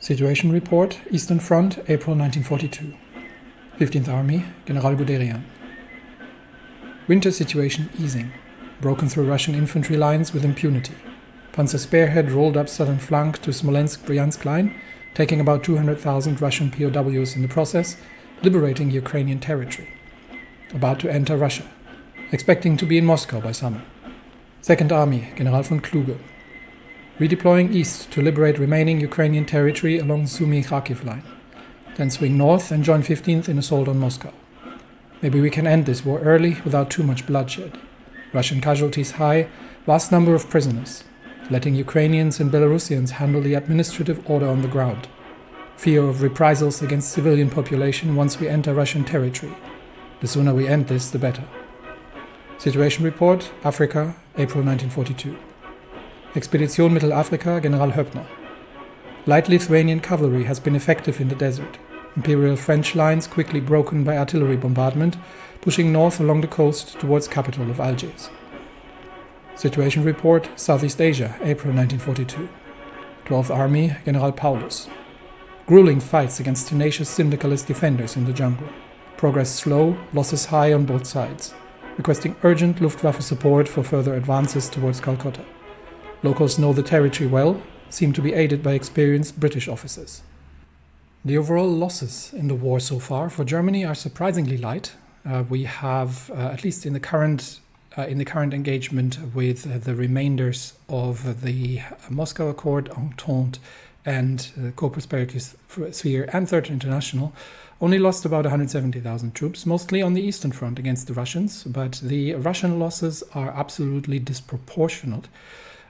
Situation Report, Eastern Front, April 1942. 15th Army, General Guderian. Winter situation easing. Broken through Russian infantry lines with impunity. Panzer Spearhead rolled up southern flank to Smolensk-Bryansk line, taking about 200,000 Russian POWs in the process, liberating Ukrainian territory. About to enter Russia. Expecting to be in Moscow by summer. 2nd Army, General von Kluge. Redeploying east to liberate remaining Ukrainian territory along Sumy-Kharkiv line. Then swing north and join 15th in assault on Moscow. Maybe we can end this war early without too much bloodshed. Russian casualties high, vast number of prisoners. Letting Ukrainians and Belarusians handle the administrative order on the ground. Fear of reprisals against civilian population once we enter Russian territory. The sooner we end this, the better. Situation Report, Africa, April 1942. Expedition Mittelafrika, General Höppner. Light Lithuanian cavalry has been effective in the desert. Imperial French lines quickly broken by artillery bombardment, pushing north along the coast towards capital of Algiers. Situation Report, Southeast Asia, April 1942. 12th Army, General Paulus. Grueling fights against tenacious syndicalist defenders in the jungle. Progress slow, losses high on both sides. Requesting urgent Luftwaffe support for further advances towards Calcutta. Locals know the territory well, seem to be aided by experienced British officers. The overall losses in the war so far for Germany are surprisingly light. We have, at least in the current engagement with the remainders of the Moscow Accord, Entente, and Co-Prosperity Sphere and Third International, only lost about 170,000 troops, mostly on the Eastern Front against the Russians, but the Russian losses are absolutely disproportionate.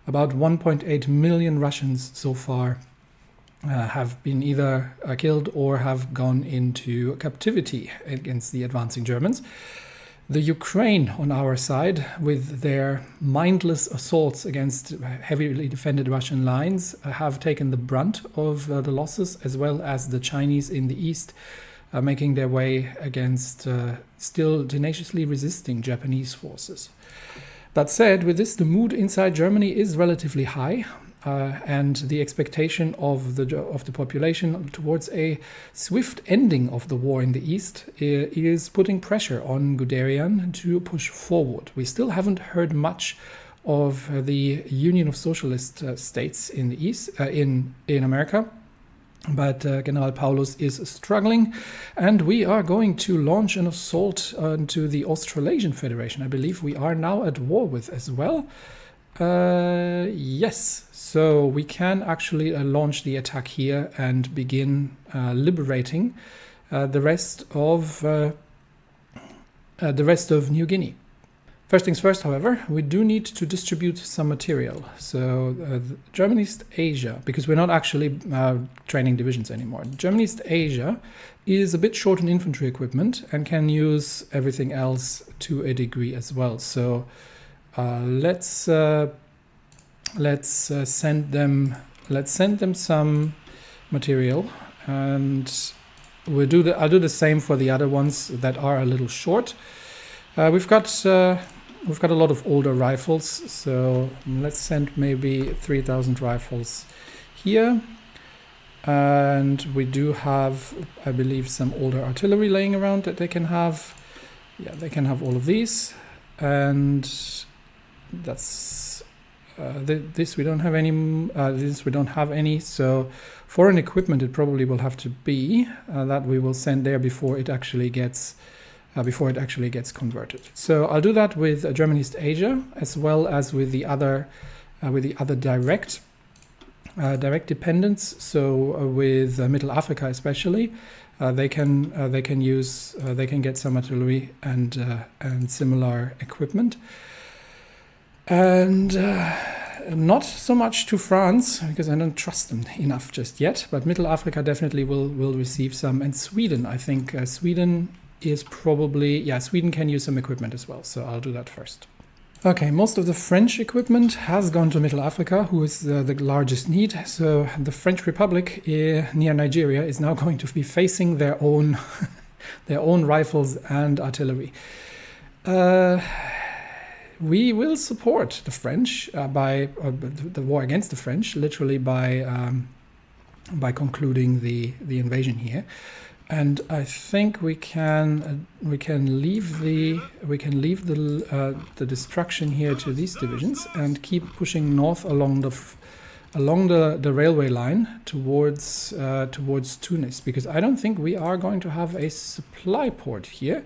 About 1.8 million Russians so far have been either killed or have gone into captivity against the advancing Germans. The Ukraine on our side, with their mindless assaults against heavily defended Russian lines, have taken the brunt of the losses, as well as the Chinese in the east, making their way against still tenaciously resisting Japanese forces. That said, with this, the mood inside Germany is relatively high, and the expectation of the population towards a swift ending of the war in the East is putting pressure on Guderian to push forward. We still haven't heard much of the Union of Socialist States in the East, in America. But General Paulus is struggling, and we are going to launch an assault into the Australasian Federation. I believe we are now at war with as well. Yes, so we can actually launch the attack here and begin liberating the rest of New Guinea. First things first, however, we do need to distribute some material. So German East Asia, because we're not actually training divisions anymore. German East Asia is a bit short on infantry equipment and can use everything else to a degree as well. So let's send them some material, and I'll do the same for the other ones that are a little short. We've got a lot of older rifles, so let's send maybe 3,000 rifles here. And we do have, I believe, some older artillery laying around that they can have. Yeah, they can have all of these. And that's this we don't have any. This we don't have any. So foreign equipment, it probably will have to be that we will send there before it actually gets converted. So I'll do that with German East Asia, as well as with the other direct dependents. So with Middle Africa especially, they can get some artillery and similar equipment. And not so much to France, because I don't trust them enough just yet. But Middle Africa definitely will receive some, and Sweden. I think Sweden is probably, Sweden can use some equipment as well, so I'll do that first. Okay, most of the French equipment has gone to Middle Africa, who is the largest need. So the French Republic near Nigeria is now going to be facing their own rifles and artillery. We will support the French by the war against the French, literally by concluding the invasion here. And I think we can leave the destruction here to these divisions and keep pushing north along the railway line towards Tunis, because I don't think we are going to have a supply port here.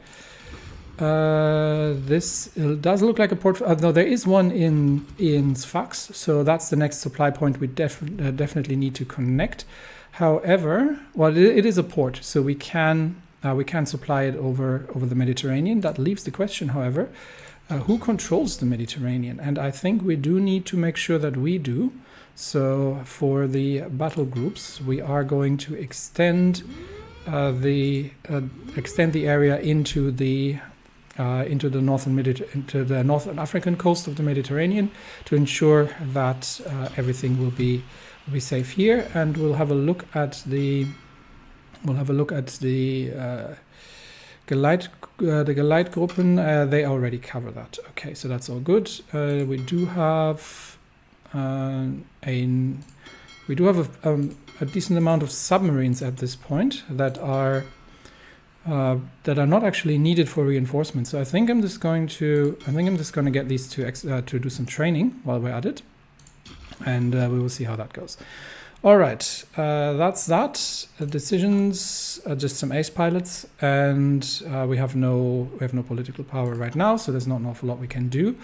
This does look like a port, though there is one in Sfax, so that's the next supply point we definitely need to connect. However, well, it is a port, so we can supply it over the Mediterranean. That leaves the question, however, who controls the Mediterranean? And I think we do need to make sure that we do. So for the battle groups, we are going to extend the area into the northern African coast of the Mediterranean to ensure that everything will be safe here. And we'll have a look at the Geleitgruppen. They already cover that. Okay, so that's all good. We do have a decent amount of submarines at this point that are not actually needed for reinforcement. So I think I'm just going to get these to do some training while we're at it, and we will see how that goes. All right, that's that. Decisions, just some ace pilots, and we have no political power right now, so there's not an awful lot we can do.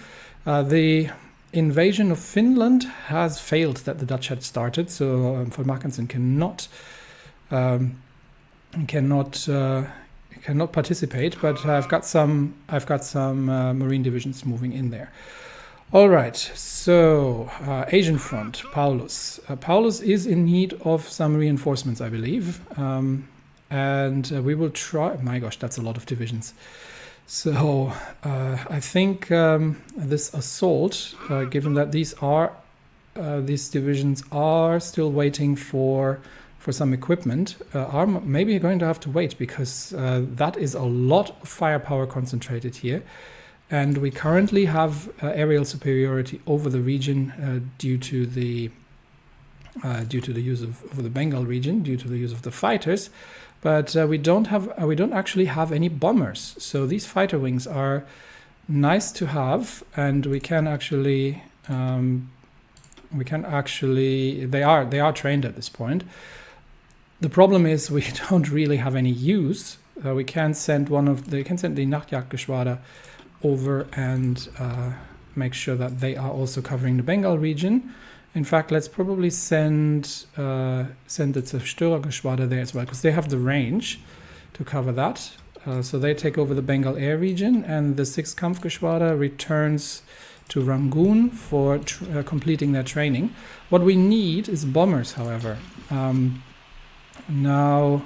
The invasion of Finland has failed that the Dutch had started, so von Mackensen cannot participate, but I've got some marine divisions moving in there. All right, so Asian front, Paulus. Paulus is in need of some reinforcements, I believe, and we will try. My gosh, that's a lot of divisions. So I think this assault, given that these divisions are still waiting for some equipment, are maybe going to have to wait, because that is a lot of firepower concentrated here. And we currently have aerial superiority over the region due to the use of the Bengal region, due to the use of the fighters, but we don't actually have any bombers. So these fighter wings are nice to have, and we can actually they are trained at this point. The problem is we don't really have any use. We can send the Nachtjagdgeschwader over and make sure that they are also covering the Bengal region. In fact, let's probably send the Zerstörergeschwader there as well, because they have the range to cover that. So they take over the Bengal air region, and the 6th Kampfgeschwader returns to Rangoon for completing their training. What we need is bombers, however. Now,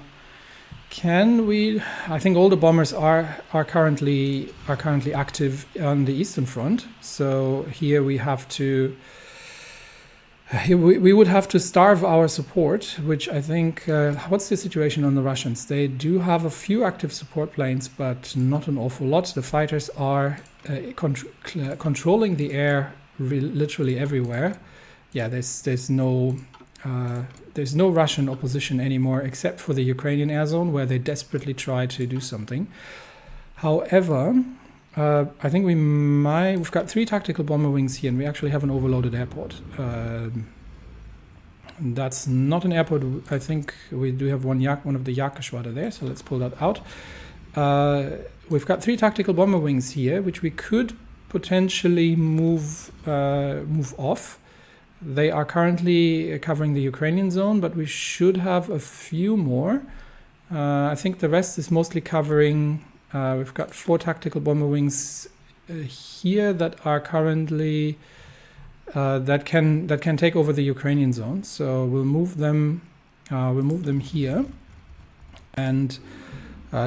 I think all the bombers are currently active on the Eastern Front. So here we have to. We would have to starve our support, which I think. What's the situation on the Russians? They do have a few active support planes, but not an awful lot. The fighters are controlling the air literally everywhere. Yeah, there's no Russian opposition anymore, except for the Ukrainian air zone, where they desperately try to do something. However, I think we've got 3 tactical bomber wings here, and we actually have an overloaded airport. That's not an airport. I think we do have one of the Jagdgeschwader there, so let's pull that out. We've got 3 tactical bomber wings here, which we could potentially move off. They are currently covering the Ukrainian zone, but we should have a few more. I think the rest is mostly covering. We've got 4 tactical bomber wings here that are currently that can take over the Ukrainian zone. So we'll move them here and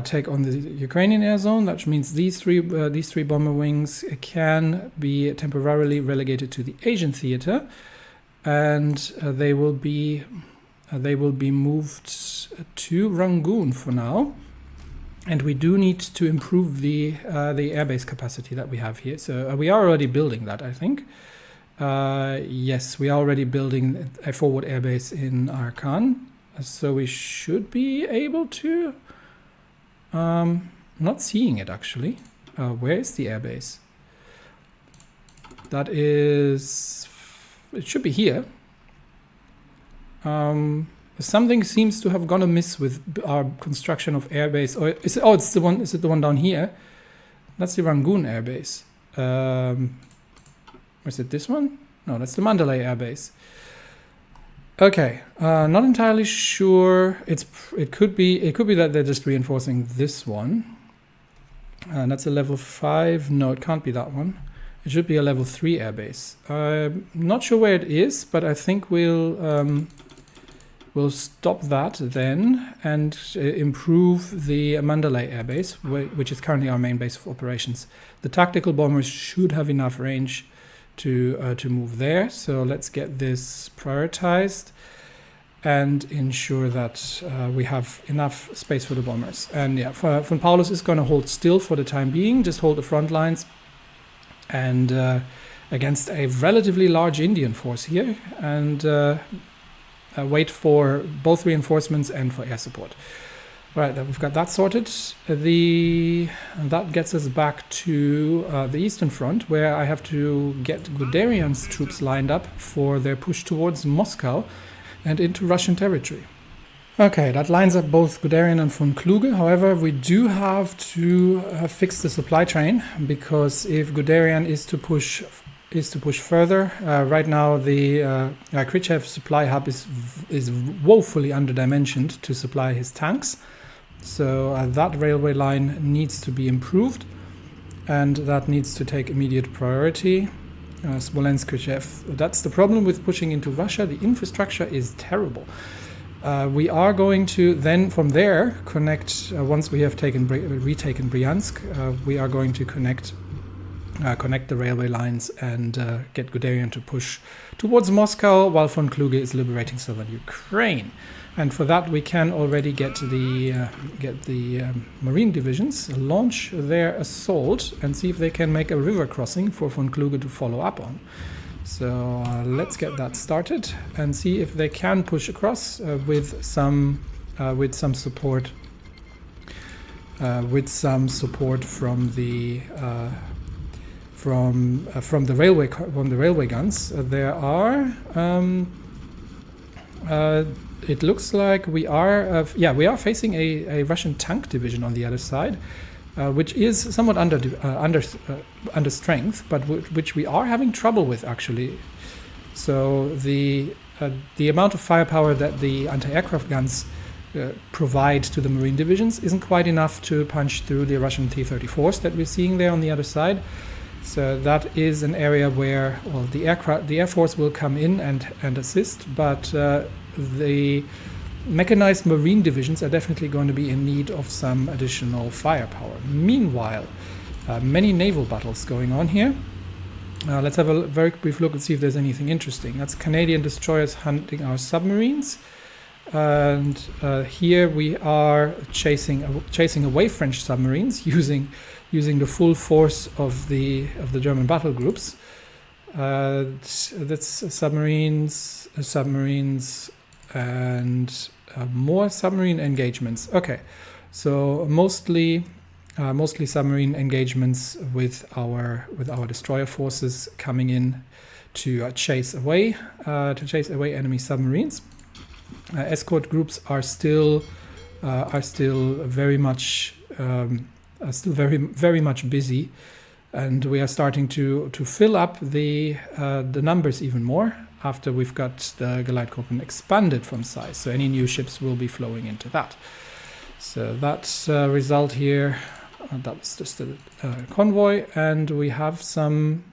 take on the Ukrainian air zone. That means these three bomber wings can be temporarily relegated to the Asian theater, and they will be moved to Rangoon for now. And we do need to improve the airbase capacity that we have here. So we are already building that, I think. Yes, we are already building a forward airbase in Arakan. so we should be able to. Not seeing it actually. Where is the airbase? That is, it should be here. Something seems to have gone amiss with our construction of airbase. Or is it, it's the one. Is it the one down here? That's the Rangoon airbase. Is it this one? No, that's the Mandalay airbase. Okay, not entirely sure. It could be that they're just reinforcing this one. And that's a level 5. No, it can't be that one. It should be a level 3 airbase. Not sure where it is, but I think we'll stop that then and improve the Mandalay airbase, which is currently our main base of operations. The tactical bombers should have enough range to move there. So let's get this prioritized and ensure that we have enough space for the bombers. And yeah, von Paulus is going to hold still for the time being, just hold the front lines and against a relatively large Indian force here, and wait for both reinforcements and for air support. Right, we've got that sorted. And that gets us back to the Eastern Front, where I have to get Guderian's troops lined up for their push towards Moscow and into Russian territory. Okay, that lines up both Guderian and von Kluge. However, we do have to fix the supply train, because if Guderian is to push further, right now the Khrushchev supply hub is woefully underdimensioned to supply his tanks. So that railway line needs to be improved, and that needs to take immediate priority. Smolensk, Khrushchev. That's the problem with pushing into Russia. The infrastructure is terrible. We are going to then from there connect, once we have retaken Bryansk, we are going to connect the railway lines and get Guderian to push towards Moscow, while von Kluge is liberating southern Ukraine. And for that, we can already get the marine divisions launch their assault and see if they can make a river crossing for von Kluge to follow up on. So let's get that started and see if they can push across with some support from the railway guns. There are. It looks like we are facing a Russian tank division on the other side, which is somewhat under strength, but which we are having trouble with actually. So the amount of firepower that the anti-aircraft guns provide to the marine divisions isn't quite enough to punch through the Russian T-34s that we're seeing there on the other side. So that is an area where, well, the Air Force will come in and assist, but the mechanized marine divisions are definitely going to be in need of some additional firepower. Meanwhile, many naval battles going on here. Let's have a very brief look and see if there's anything interesting. That's Canadian destroyers hunting our submarines. And here we are chasing away French submarines using the full force of the German battle groups. That's submarines, and more submarine engagements. Okay, so mostly submarine engagements with our destroyer forces coming in to chase away enemy submarines. Escort groups are still very much busy, and we are starting to fill up the numbers even more after we've got the Geleitgruppen expanded from size. So any new ships will be flowing into that. So that's result here. That was just a convoy, and we have some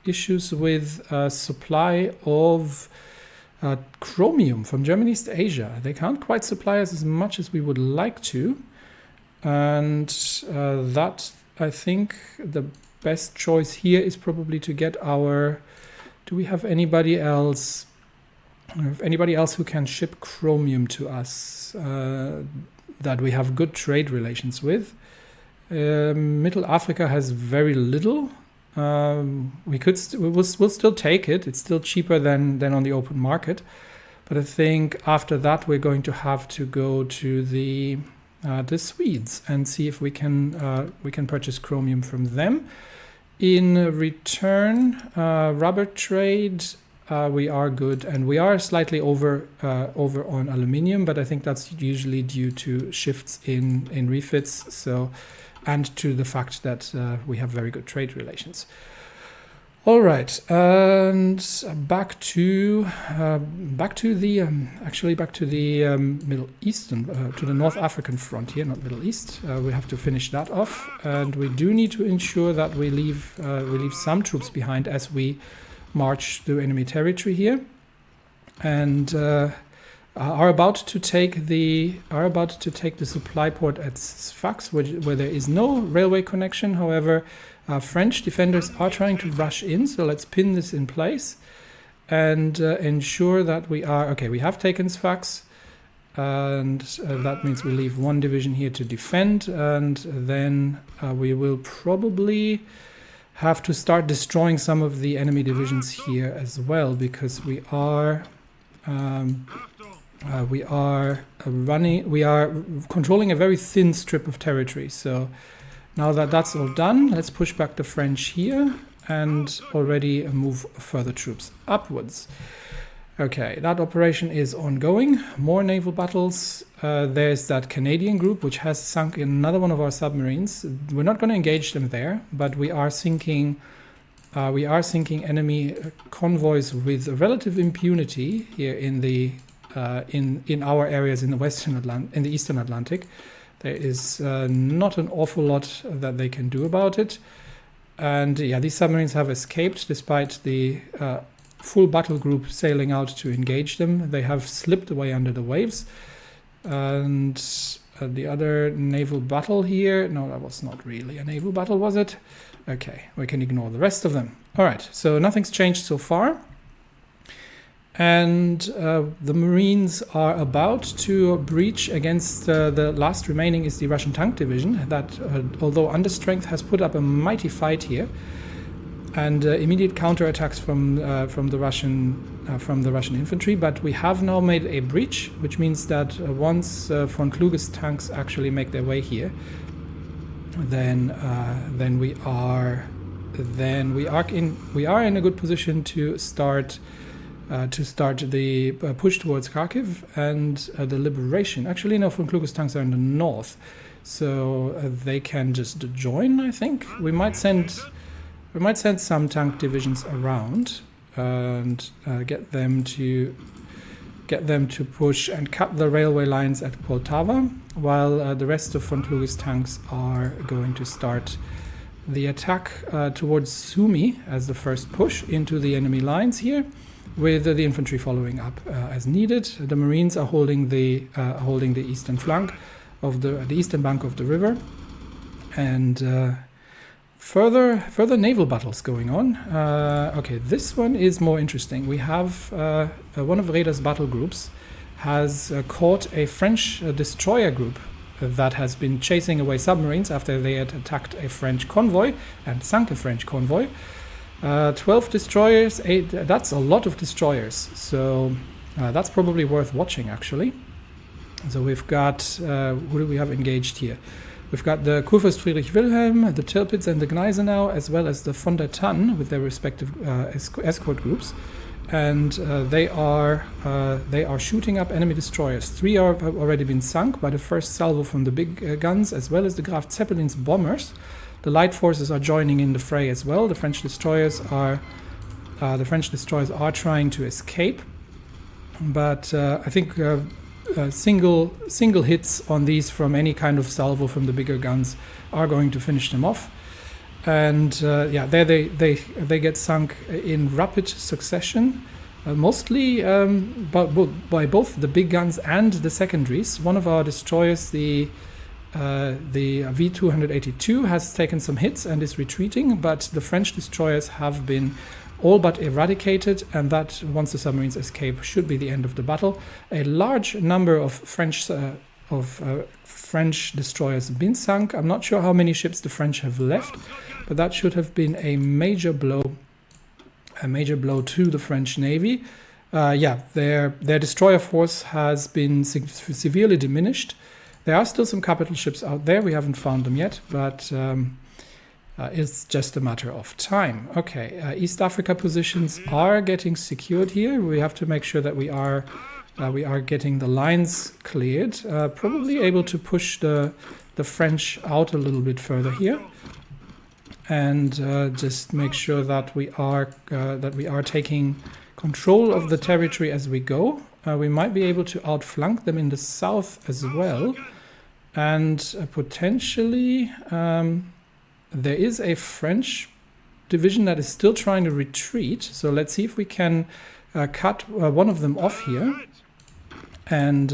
issues with supply of chromium from German East Asia. They can't quite supply us as much as we would like to, and that, I think, the best choice here is probably to get our. Do we have anybody else? Anybody else who can ship chromium to us that we have good trade relations with? Middle Africa has very little. we'll still take it. It's still cheaper than on the open market. But I think after that we're going to have to go to the Swedes and see if we can purchase chromium from them. In return, rubber trade, we are good, and we are slightly over on aluminium, but I think that's usually due to shifts in refits. So, and to the fact that we have very good trade relations. All right, and back to the Middle Eastern, to the North African frontier, not Middle East. We have to finish that off, and we do need to ensure that we leave some troops behind as we march through enemy territory here, and are about to take the supply port at Sfax, where there is no railway connection. However, French defenders are trying to rush in, so let's pin this in place and ensure that we are okay. We have taken Sfax, and that means we leave one division here to defend, and then we will probably have to start destroying some of the enemy divisions here as well, because we are controlling a very thin strip of territory. So now that that's all done, let's push back the French here and already move further troops upwards. Okay, that operation is ongoing. More naval battles. There's that Canadian group which has sunk in another one of our submarines. We're not going to engage them there, but we are sinking enemy convoys with relative impunity here in the in our areas in the Eastern Atlantic. There is not an awful lot that they can do about it. And yeah, these submarines have escaped despite the full battle group sailing out to engage them. They have slipped away under the waves. And the other naval battle here, no, that was not really a naval battle, was it? Okay, we can ignore the rest of them. All right, so nothing's changed so far. And the Marines are about to breach against the last remaining is the Russian tank division that, although under strength, has put up a mighty fight here, and immediate counterattacks from the Russian infantry. But we have now made a breach, which means that once von Kluge's tanks actually make their way here, then we are in a good position to start the push towards Kharkiv and the liberation. Actually, no, von Kluge's tanks are in the north, so they can just join. I think we might send some tank divisions around and get them to push and cut the railway lines at Poltava, while the rest of von Kluge's tanks are going to start the attack towards Sumy as the first push into the enemy lines here, with the infantry following up as needed. The Marines are holding the eastern flank of the eastern bank of the river, and further naval battles going on. Okay, this one is more interesting. We have one of Radar's battle groups has caught a French destroyer group that has been chasing away submarines after they had attacked a French convoy and sunk a French convoy. 12 destroyers, 8, that's a lot of destroyers, so that's probably worth watching actually. So we've got, who do we have engaged here? We've got the Kurfürst Friedrich Wilhelm, the Tirpitz and the Gneisenau, as well as the von der Tann with their respective escort groups, and they are shooting up enemy destroyers. 3 have already been sunk by the first salvo from the big guns, as well as the Graf Zeppelin's bombers. The light forces are joining in the fray as well. The French destroyers are trying to escape, but I think single hits on these from any kind of salvo from the bigger guns are going to finish them off. And yeah, there they get sunk in rapid succession, mostly by both the big guns and the secondaries. One of our destroyers, the V282, has taken some hits and is retreating, but the French destroyers have been all but eradicated, and that, once the submarines escape, should be the end of the battle. A large number of French French destroyers been sunk. I'm not sure how many ships the French have left, but that should have been a major blow to the French Navy. Yeah, their destroyer force has been severely diminished. There are still some capital ships out there. We haven't found them yet, but it's just a matter of time. Okay, East Africa positions are getting secured here. We have to make sure that we are getting the lines cleared. Probably able to push the French out a little bit further here, and just make sure that we are taking control of the territory as we go. We might be able to outflank them in the south as well, and potentially there is a French division that is still trying to retreat. So let's see if we can cut one of them off here, and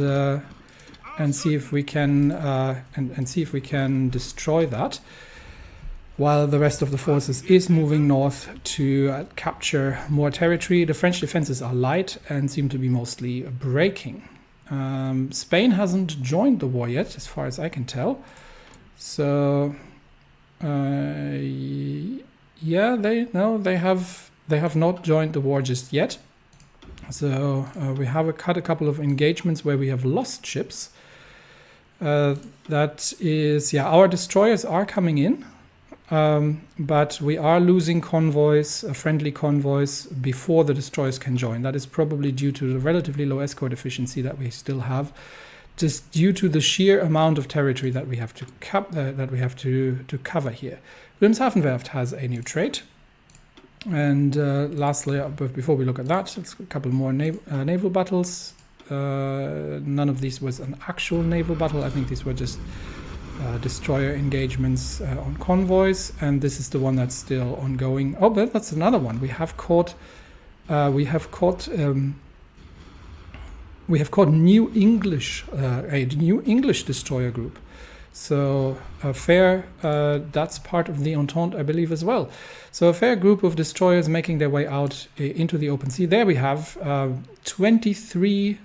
see if we can destroy that, while the rest of the forces is moving north to capture more territory. The French defenses are light and seem to be mostly breaking. Spain hasn't joined the war yet, as far as I can tell. So yeah, they have not joined the war just yet. So we have had a couple of engagements where we have lost ships. That is, yeah, our destroyers are coming in. But we are losing convoys, friendly convoys, before the destroyers can join. That is probably due to the relatively low escort efficiency that we still have, just due to the sheer amount of territory that we have to cover here. Wilhelmshaven has a new trait. And lastly, before we look at that, let's a couple more naval battles. None of these was an actual naval battle. I think these were just destroyer engagements on convoys, and this is the one that's still ongoing. Oh, but that's another one. We have caught New English, a New English destroyer group. So a fair, that's part of the Entente, I believe, as well. So a fair group of destroyers making their way out into the open sea. There we have 23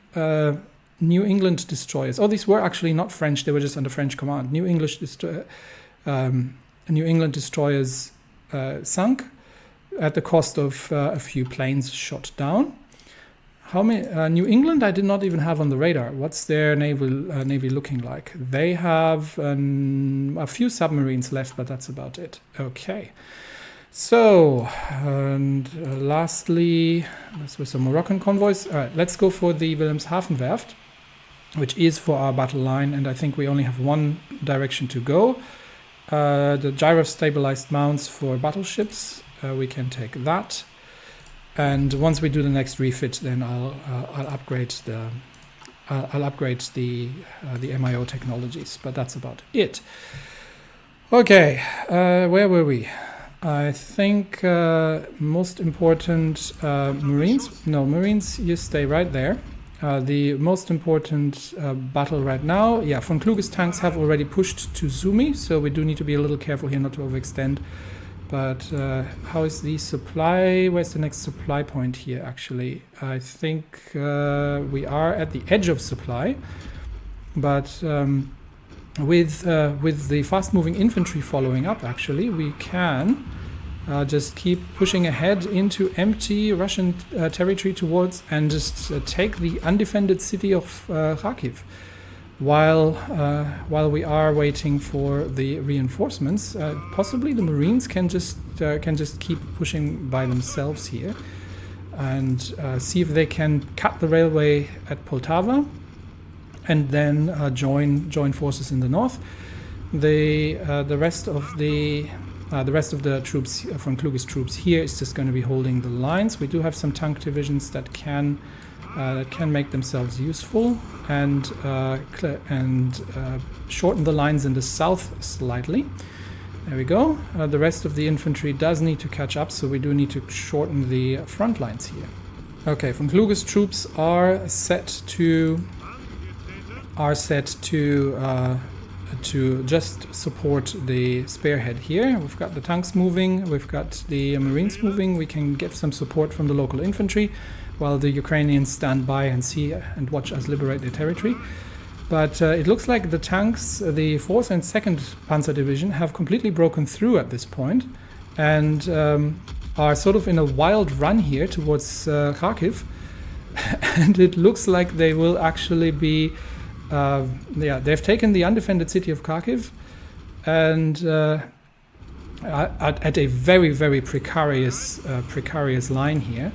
New England destroyers. Oh, these were actually not French. They were just under French command. New England destroyers sunk at the cost of a few planes shot down. How many? New England I did not even have on the radar. What's their navy looking like? They have a few submarines left, but that's about it. Okay. So, and lastly, this was some Moroccan convoys. All right, let's go for the Wilhelmshaven, which is for our battle line, and I think we only have one direction to go. The gyro stabilized mounts for battleships, we can take that. And once we do the next refit, then I'll upgrade the MIO technologies. But that's about it. Okay, where were we? I think most important Marines. No, Marines, you stay right there. The most important battle right now, yeah, von Kluge's tanks have already pushed to Sumi, so we do need to be a little careful here not to overextend. But how is the supply? Where's the next supply point here, actually? I think we are at the edge of supply, but with the fast-moving infantry following up, actually, we can just keep pushing ahead into empty Russian territory towards and just take the undefended city of Kharkiv. While we are waiting for the reinforcements, possibly the Marines can just keep pushing by themselves here, and see if they can cut the railway at Poltava, and then join forces in the north. The rest of the troops from Kluge's troops here is just going to be holding the lines. We do have some tank divisions that can make themselves useful and shorten the lines in the south slightly. There we go. The rest of the infantry does need to catch up, so we do need to shorten the front lines here. Okay, von Kluge's troops are set to just support the spearhead here. We've got the tanks moving, we've got the Marines moving. We can get some support from the local infantry, while the Ukrainians stand by and see and watch us liberate their territory. But it looks like the tanks, the 4th and 2nd Panzer Division, have completely broken through at this point and are sort of in a wild run here towards Kharkiv. And it looks like they will actually be, they've taken the undefended city of Kharkiv and at a very, very precarious line here.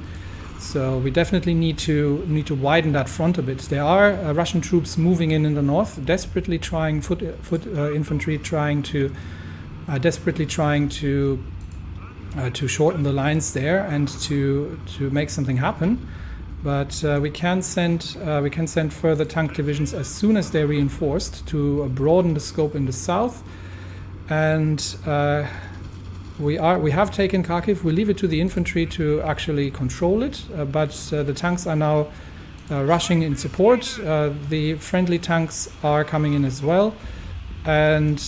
So we definitely need to widen that front a bit. There are Russian troops moving in the north, desperately trying foot infantry, desperately trying to shorten the lines there and to make something happen. But we can send further tank divisions as soon as they're reinforced to broaden the scope in the south. And we have taken Kharkiv. We leave it to the infantry to actually control it, but the tanks are now rushing in support. The friendly tanks are coming in as well, and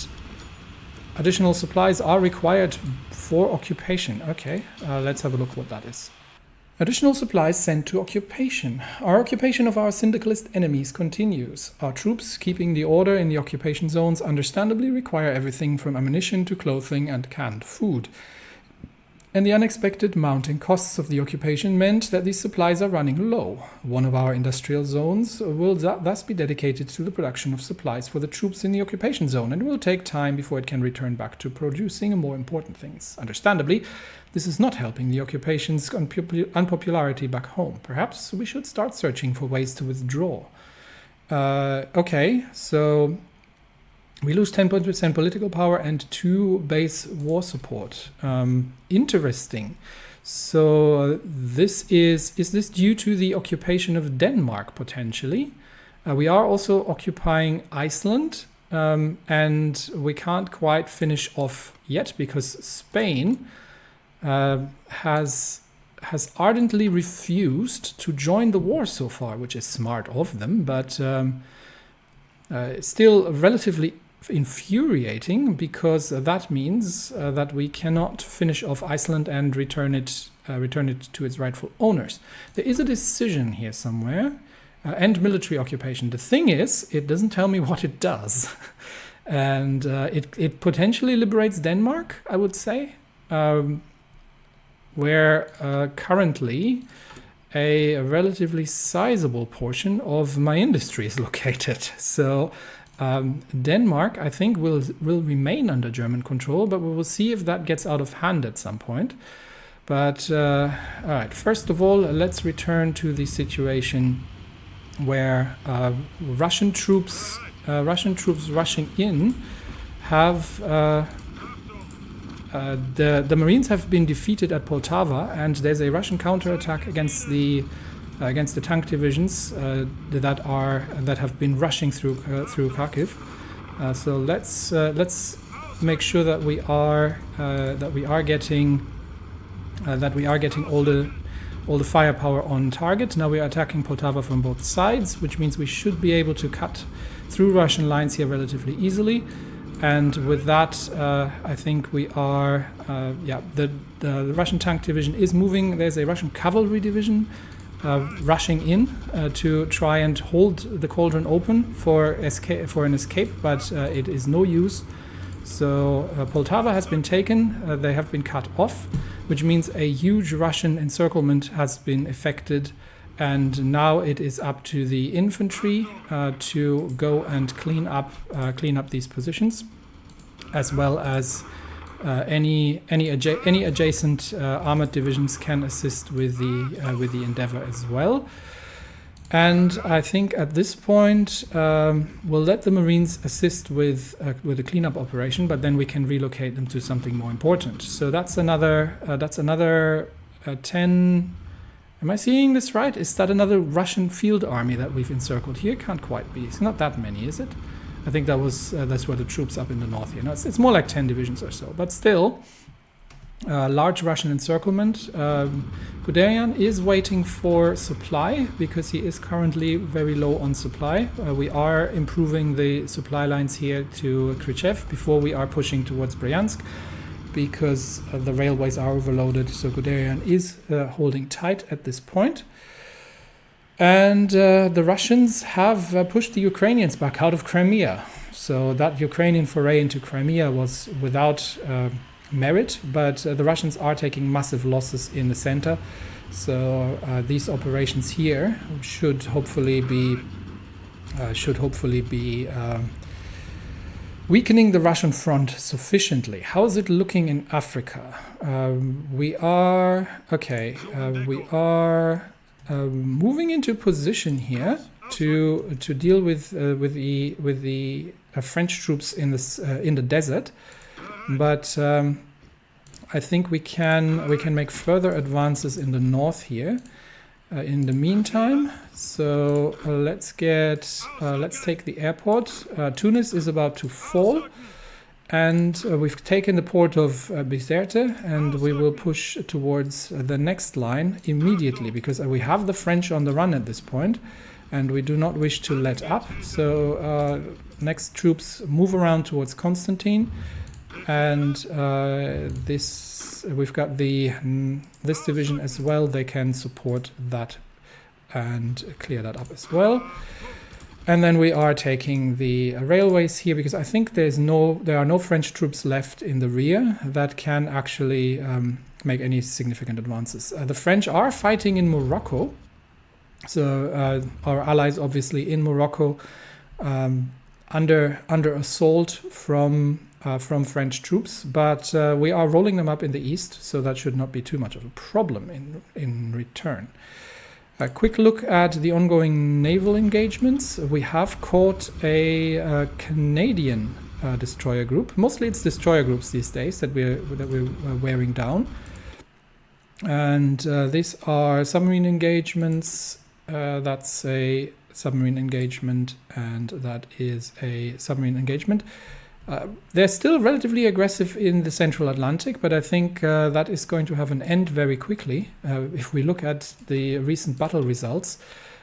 additional supplies are required for occupation. Okay, let's have a look what that is. Additional supplies sent to occupation. Our occupation of our syndicalist enemies continues. Our troops keeping the order in the occupation zones understandably require everything from ammunition to clothing and canned food. And the unexpected mounting costs of the occupation meant that these supplies are running low. One of our industrial zones will thus be dedicated to the production of supplies for the troops in the occupation zone, and it will take time before it can return back to producing more important things. Understandably, this is not helping the occupation's unpopularity back home. Perhaps we should start searching for ways to withdraw. Okay, so we lose 10% political power and 2 base war support. Interesting. So is this due to the occupation of Denmark potentially? We are also occupying Iceland, and we can't quite finish off yet because Spain has ardently refused to join the war so far, which is smart of them, but still relatively infuriating because that means that we cannot finish off Iceland and return it to its rightful owners. There is a decision here somewhere, end military occupation. The thing is, it doesn't tell me what it does, and it potentially liberates Denmark, I would say, where currently a relatively sizable portion of my industry is located. So Denmark, I think, will remain under German control, but we will see if that gets out of hand at some point. But all right, first of all, let's return to the situation where Russian troops rushing in have the Marines have been defeated at Poltava, and there's a Russian counterattack against the tank divisions that have been rushing through Kharkiv. So let's make sure that we are getting all the firepower on target. Now we are attacking Poltava from both sides, which means we should be able to cut through Russian lines here relatively easily. And with that, I think we are. The Russian tank division is moving. There's a Russian cavalry division rushing in to try and hold the cauldron open for an escape, but it is no use. So Poltava has been taken. They have been cut off, which means a huge Russian encirclement has been effected. And now it is up to the infantry to go and clean up these positions, as well as any adjacent armored divisions can assist with the endeavor as well. And I think at this point we'll let the Marines assist with a cleanup operation, but then we can relocate them to something more important. So that's another 10. Am I seeing this right? Is that another Russian field army that we've encircled here? Can't quite be. It's not that many, is it? I think that's where the troops up in the north here. No, it's more like 10 divisions or so. But still, large Russian encirclement. Guderian is waiting for supply because he is currently very low on supply. We are improving the supply lines here to Khrushchev before we are pushing towards Bryansk, because the railways are overloaded. So Guderian is holding tight at this point. And the Russians have pushed the Ukrainians back out of Crimea. So that Ukrainian foray into Crimea was without merit, but the Russians are taking massive losses in the center. So these operations here should hopefully be weakening the Russian front sufficiently. How is it looking in Africa? We are moving into position here to deal with the French troops in the desert, but I think we can make further advances in the north here. In the meantime, so let's take the airport. Tunis is about to fall, and we've taken the port of Bizerte, and we will push towards the next line immediately because we have the French on the run at this point, and we do not wish to let up. So next troops move around towards Constantine, and we've got this division as well. They can support that and clear that up as well. And then we are taking the railways here because I think there are no French troops left in the rear that can actually make any significant advances. The French are fighting in Morocco, so our allies obviously in Morocco under assault from French troops, but we are rolling them up in the east, so that should not be too much of a problem in return. A quick look at the ongoing naval engagements. We have caught a Canadian destroyer group. Mostly it's destroyer groups these days that we're wearing down. And these are submarine engagements. That's a submarine engagement, and that is a submarine engagement. They're still relatively aggressive in the Central Atlantic, but I think that is going to have an end very quickly. If we look at the recent battle results,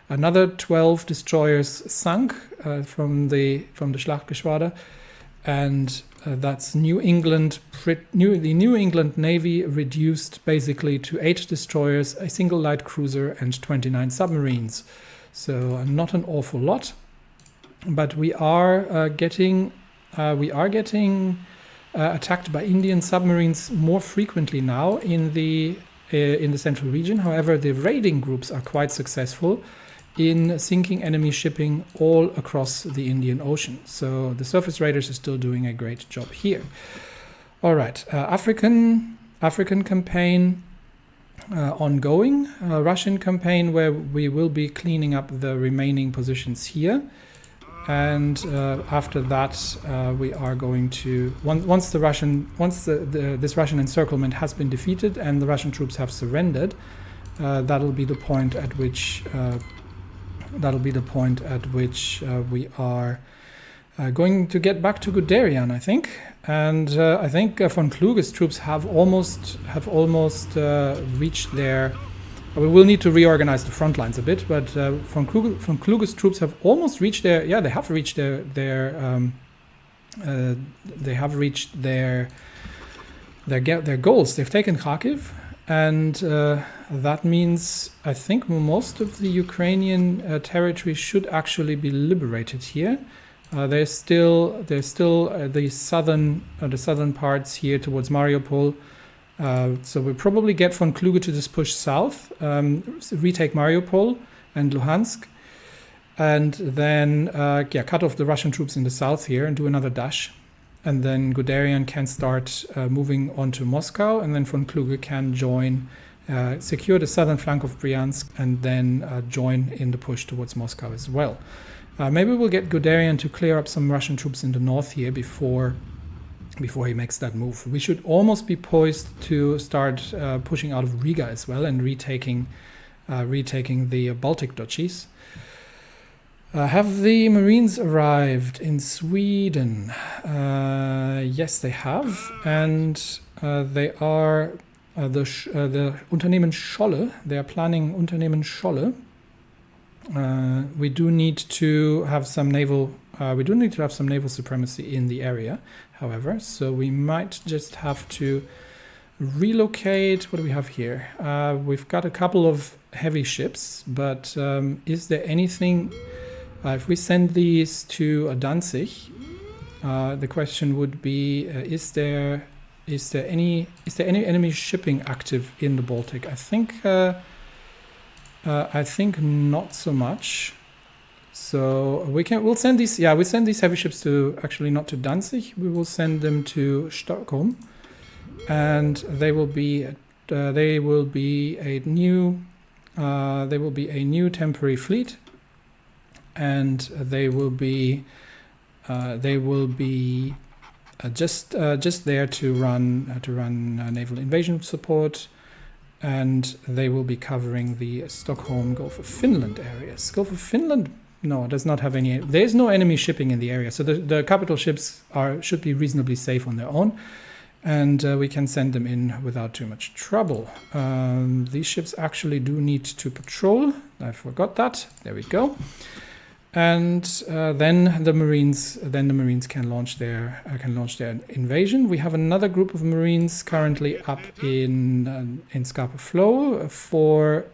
another 12 destroyers sunk from the Schlachtgeschwader, and that's New England. The New England Navy reduced basically to 8 destroyers, a single light cruiser, and 29 submarines. So not an awful lot, but we are getting attacked by Indian submarines more frequently now in the central region. However, the raiding groups are quite successful in sinking enemy shipping all across the Indian Ocean. So the surface raiders are still doing a great job here. All right, African campaign ongoing. Russian campaign where we will be cleaning up the remaining positions here. And after that, we are going to once this Russian encirclement has been defeated and the Russian troops have surrendered, that'll be the point at which we are going to get back to Guderian, I think. And I think von Kluge's troops have almost reached their. We will need to reorganize the front lines a bit, but von Kluge's troops have almost reached their. Yeah, they have reached their goals. They've taken Kharkiv, and that means I think most of the Ukrainian territory should actually be liberated here. There's still the southern parts here towards Mariupol. So we'll probably get von Kluge to just push south, retake Mariupol and Luhansk, and then cut off the Russian troops in the south here and do another dash. And then Guderian can start moving on to Moscow, and then von Kluge can join, secure the southern flank of Bryansk, and then join in the push towards Moscow as well. Maybe we'll get Guderian to clear up some Russian troops in the north here before he makes that move. We should almost be poised to start pushing out of Riga as well and retaking the Baltic duchies. Have the Marines arrived in Sweden? Yes, they have, and they are the Unternehmen Scholle. They are planning Unternehmen Scholle. We do need to have some naval. We do need to have some naval supremacy in the area, however, so we might just have to relocate. What do we have here? We've got a couple of heavy ships, but is there anything? If we send these to Danzig, the question would be: is there any enemy shipping active in the Baltic? I think not so much. So we'll send these. Yeah, we send these heavy ships to, actually not to Danzig. We will send them to Stockholm, and they will be a new temporary fleet, and they will be just there to run naval invasion support, and they will be covering the Stockholm Gulf of Finland areas. Gulf of Finland, no, it does not have any. There's no enemy shipping in the area, so the capital ships should be reasonably safe on their own, and we can send them in without too much trouble. These ships actually do need to patrol. I forgot that. There we go. And then the Marines can launch their invasion. We have another group of Marines currently up in Scapa Flow for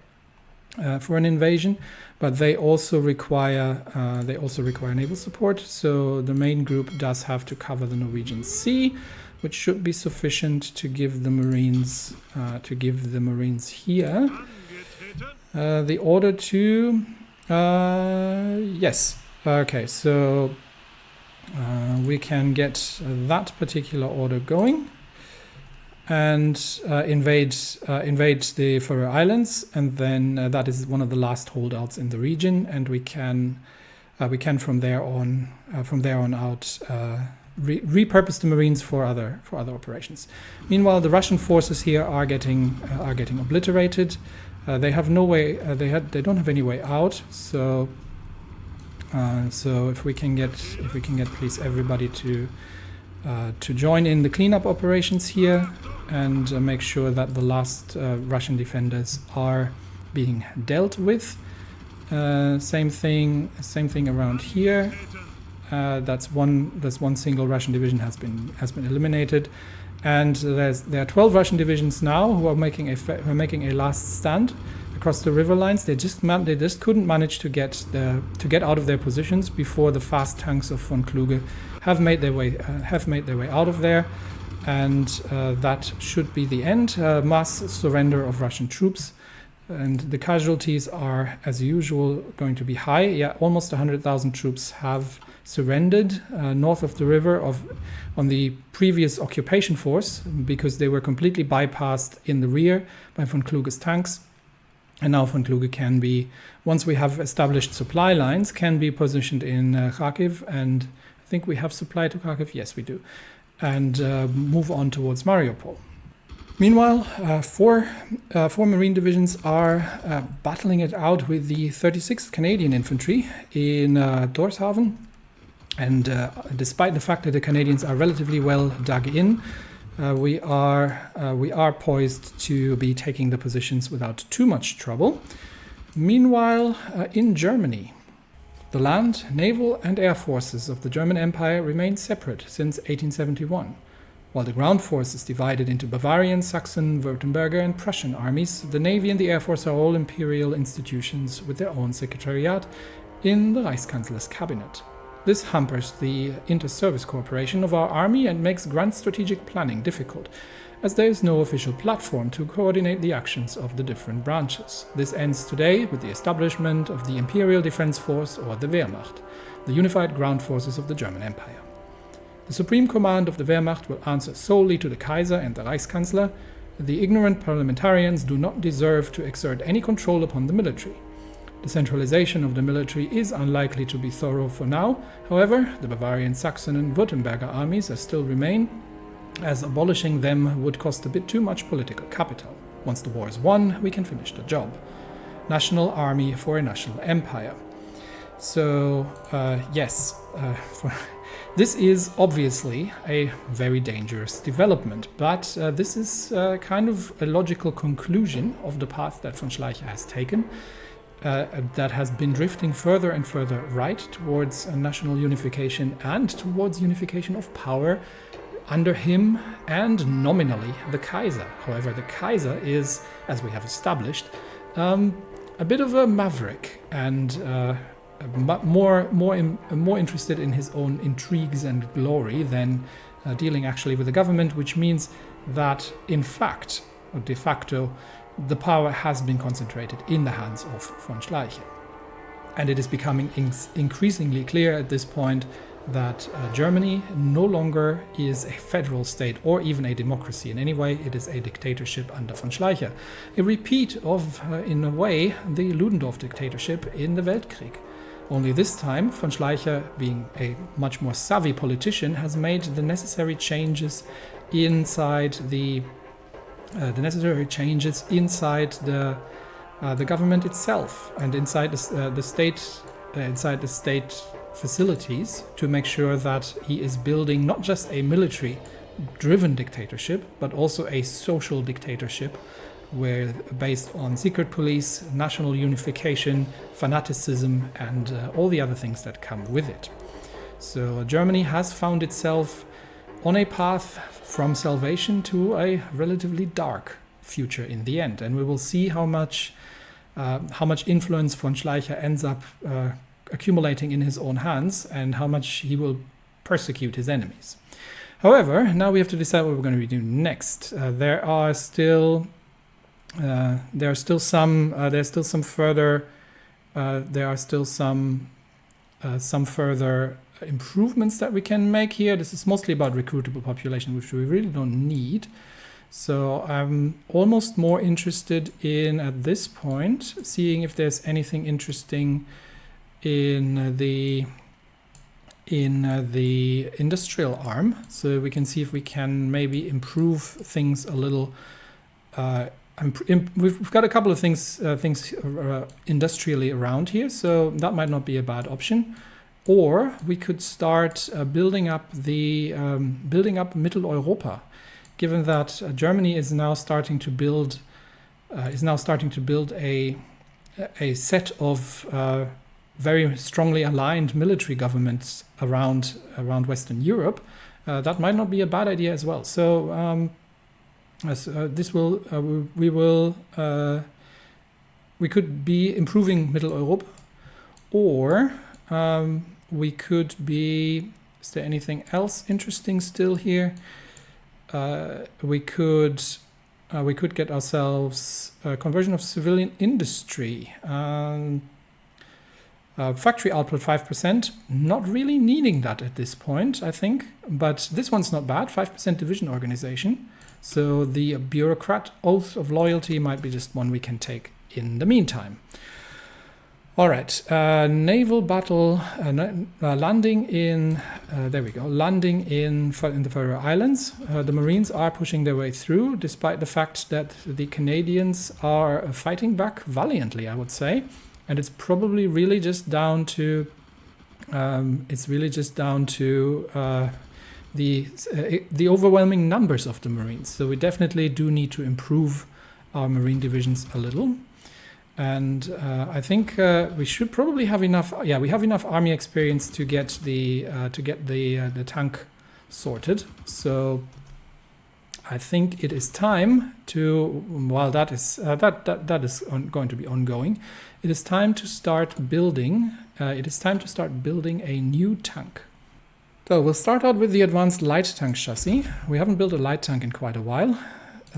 an invasion, but they also require naval support. So the main group does have to cover the Norwegian Sea, which should be sufficient to give the Marines here the order to. Yes. Okay, so we can get that particular order going and invade the Faroe Islands, and then that is one of the last holdouts in the region, and we can from there on out repurpose the Marines for other operations. Meanwhile, the Russian forces here are getting obliterated. They have no way. They don't have any way out. So if we can get please everybody to join in the cleanup operations here and make sure that the last Russian defenders are being dealt with. Same thing around here. That's one single Russian division has been eliminated. And there are 12 Russian divisions now who are making a last stand across the river lines. They just couldn't manage to get out of their positions before the fast tanks of von Kluge have made their way out of there, and that should be the end. Mass surrender of Russian troops, and the casualties are, as usual, going to be high. Yeah, almost 100,000 troops have surrendered north of the river on the previous occupation force, because they were completely bypassed in the rear by von Kluge's tanks. And now von Kluge can be, once we have established supply lines, can be positioned in Kharkiv, and I think we have supply to Kharkiv. Yes, we do, and move on towards Mariupol. Meanwhile, four Marine divisions are battling it out with the 36th Canadian Infantry in Tórshavn. And despite the fact that the Canadians are relatively well dug in, we are poised to be taking the positions without too much trouble. Meanwhile, in Germany, the land, naval and air forces of the German Empire remain separate since 1871. While the ground force is divided into Bavarian, Saxon, Württemberger and Prussian armies, the Navy and the Air Force are all imperial institutions with their own secretariat in the Reichskanzler's cabinet. This hampers the inter-service cooperation of our army and makes grand strategic planning difficult, as there is no official platform to coordinate the actions of the different branches. This ends today with the establishment of the Imperial Defense Force, or the Wehrmacht, the unified ground forces of the German Empire. The supreme command of the Wehrmacht will answer solely to the Kaiser and the Reichskanzler. The ignorant parliamentarians do not deserve to exert any control upon the military. The centralization of the military is unlikely to be thorough for now. However, the Bavarian, Saxon and Württemberger armies still remain, as abolishing them would cost a bit too much political capital. Once the war is won, we can finish the job. National Army for a National Empire. So, yes, this is obviously a very dangerous development, but this is kind of a logical conclusion of the path that von Schleicher has taken. That has been drifting further and further right towards national unification and towards unification of power under him and nominally the Kaiser. However, the Kaiser is, as we have established, a bit of a maverick and more interested in his own intrigues and glory than dealing actually with the government, which means that in fact, or de facto, the power has been concentrated in the hands of von Schleicher. And it is becoming increasingly clear at this point that Germany no longer is a federal state or even a democracy in any way. It is a dictatorship under von Schleicher. A repeat of, in a way, the Ludendorff dictatorship in the Weltkrieg. Only this time, von Schleicher, being a much more savvy politician, has made the necessary changes inside the government itself and inside the state facilities to make sure that he is building not just a military-driven dictatorship, but also a social dictatorship where based on secret police, national unification, fanaticism, and all the other things that come with it. So Germany has found itself on a path from salvation to a relatively dark future in the end. And we will see how much influence von Schleicher ends up accumulating in his own hands and how much he will persecute his enemies. However, now we have to decide what we're going to be doing next. There are still some further improvements that we can make here. This is mostly about recruitable population, which we really don't need. So I'm almost more interested in, at this point, seeing if there's anything interesting in the industrial arm. So we can see if we can maybe improve things a little. We've got a couple of things industrially around here, so that might not be a bad option. Or we could start building up Middle Europa, given that Germany is now starting to build a set of very strongly aligned military governments around Western Europe. That might not be a bad idea as well. So we could be improving Middle Europe, or we could be. Is there anything else interesting still here? We could get ourselves a conversion of civilian industry. Factory output 5%, not really needing that at this point, I think. But this one's not bad, 5% division organization. So the bureaucrat oath of loyalty might be just one we can take in the meantime. All right, naval battle, landing in, there we go, landing in the Faroe Islands. The Marines are pushing their way through, despite the fact that the Canadians are fighting back valiantly, I would say. And it's probably really just down to, the overwhelming numbers of the Marines. So we definitely do need to improve our Marine divisions a little. And I think we should probably have enough. Yeah, we have enough army experience to get the tank sorted. So I think it is time to. While that is going to be ongoing, it is time to start building. It is time to start building a new tank. So we'll start out with the advanced light tank chassis. We haven't built a light tank in quite a while.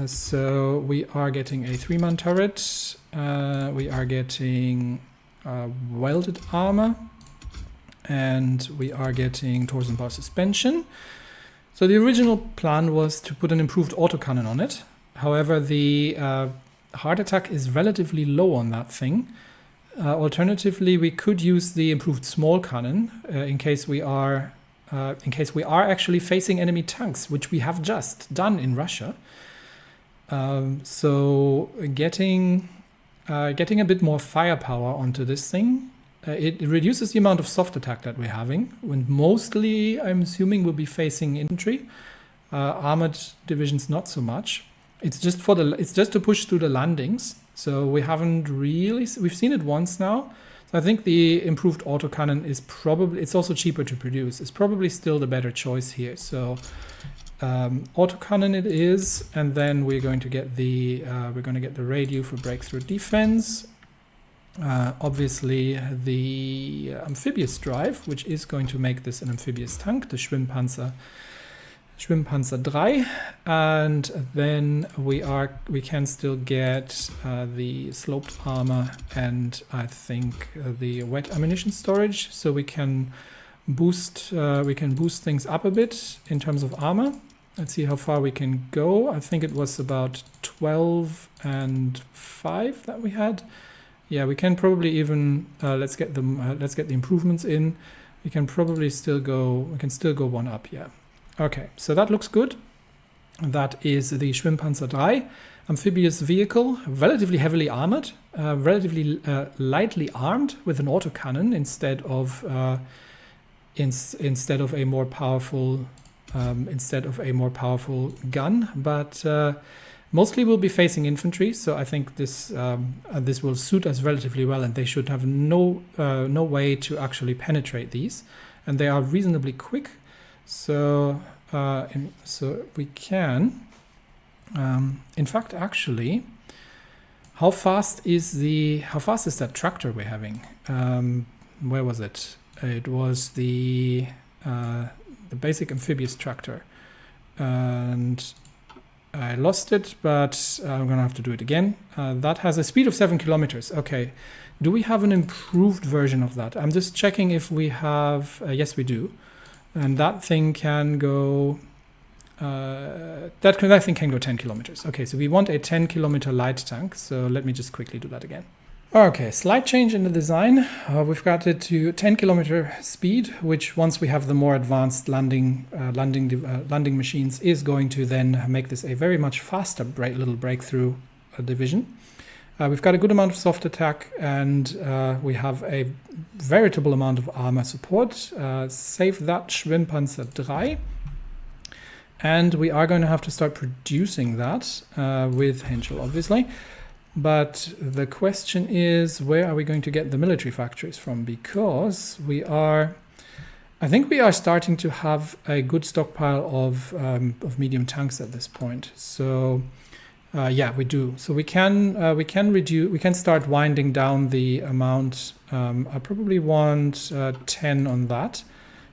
So we are getting a 3-man turret. We are getting welded armor, and we are getting torsion bar suspension. So the original plan was to put an improved autocannon on it. However, the heart attack is relatively low on that thing. Alternatively, we could use the improved small cannon in case we are actually facing enemy tanks, which we have just done in Russia. So getting a bit more firepower onto this thing, it reduces the amount of soft attack that we're having. And mostly, I'm assuming we'll be facing infantry, armored divisions not so much. It's just to push through the landings. So we've seen it once now. So I think the improved autocannon is probably, it's also cheaper to produce. It's probably still the better choice here. So autocannon it is, and then we're going to get the radio for breakthrough defense. Obviously the amphibious drive, which is going to make this an amphibious tank, the Schwimmpanzer 3, and then we can still get the sloped armor and I think the wet ammunition storage, so we can boost things up a bit in terms of armor. Let's see how far we can go. I think it was about 12 and 5 that we had. Yeah, we can probably even let's get the improvements in. We can probably still go. We can still go one up. Yeah. Okay, so that looks good. That is the Schwimmpanzer 3, amphibious vehicle, relatively heavily armored, relatively lightly armed with an autocannon instead of a more powerful gun, but mostly we'll be facing infantry, so I think this will suit us relatively well, and they should have no way to actually penetrate these, and they are reasonably quick. So we can, in fact, actually, how fast is that tractor we're having? Where was it? It was the basic amphibious tractor, and I lost it, but I'm gonna have to do it again. That has a speed of 7 kilometers. Okay, do we have an improved version of that? I'm just checking if we have. Yes, we do. And that thing can go, that thing can go 10 kilometers. Okay, so we want a 10 kilometer light tank. So let me just quickly do that again. Okay, slight change in the design. We've got it to 10 kilometer speed, which once we have the more advanced landing machines is going to then make this a very much faster little breakthrough division. We've got a good amount of soft attack, and we have a veritable amount of armor support. Save that Schwimmpanzer 3. And we are going to have to start producing that with Henschel, obviously. But the question is, where are we going to get the military factories from? Because I think we are starting to have a good stockpile of medium tanks at this point. So yeah, we do. So we can start winding down the amount. I probably want 10 on that.